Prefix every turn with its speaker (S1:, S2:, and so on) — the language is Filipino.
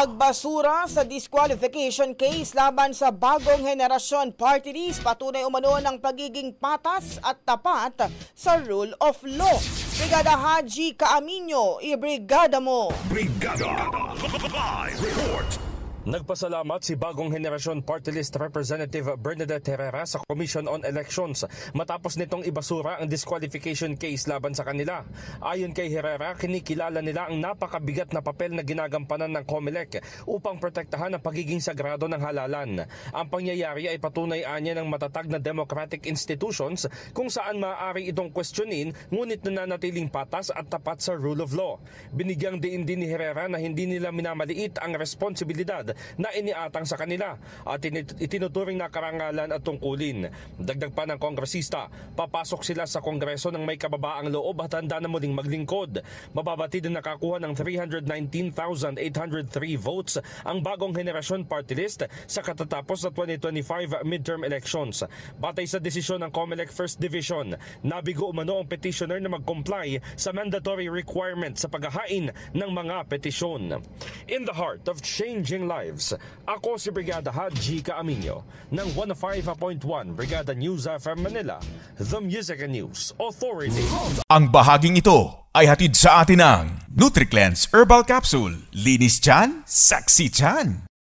S1: Nagbasura sa disqualification case laban sa Bagong Henerasyon Party List. Patunay umano ng pagiging patas at tapat sa rule of law. Brigada Haji Caaminio, ibrigada mo.
S2: Brigada Live Report.
S3: Nagpasalamat si Bagong Henerasyon Party List Representative Bernadette Herrera sa Commission on Elections matapos nitong ibasura ang disqualification case laban sa kanila. Ayon kay Herrera, kinikilala nila ang napakabigat na papel na ginagampanan ng COMELEC upang protektahan ang pagiging sagrado ng halalan. Ang pangyayari ay patunay anya ng matatag na democratic institutions kung saan maaari itong questionin ngunit nananatiling patas at tapat sa rule of law. Binigyang diin din ni Herrera na hindi nila minamaliit ang responsibilidad na iniatang sa kanila at itinuturing na karangalan at tungkulin. Dagdag pa ng kongresista, papasok sila sa kongreso ng may kababaang loob at handa na muling maglingkod. Mababatid na nakakuha ng 319,803 votes ang Bagong Henerasyon Party List sa katatapos sa 2025 midterm elections. Batay sa desisyon ng COMELEC First Division, nabigo umano ang petitioner na mag-comply sa mandatory requirement sa paghahain ng mga petisyon. In the heart of changing lives, ako si Brigada Haji Caaminio ng 105.1 Brigada News FM Manila, The Music and News Authority.
S2: Ang bahaging ito ay hatid sa atin ng NutriCleanse Herbal Capsule. Linis tiyan, sexy tiyan.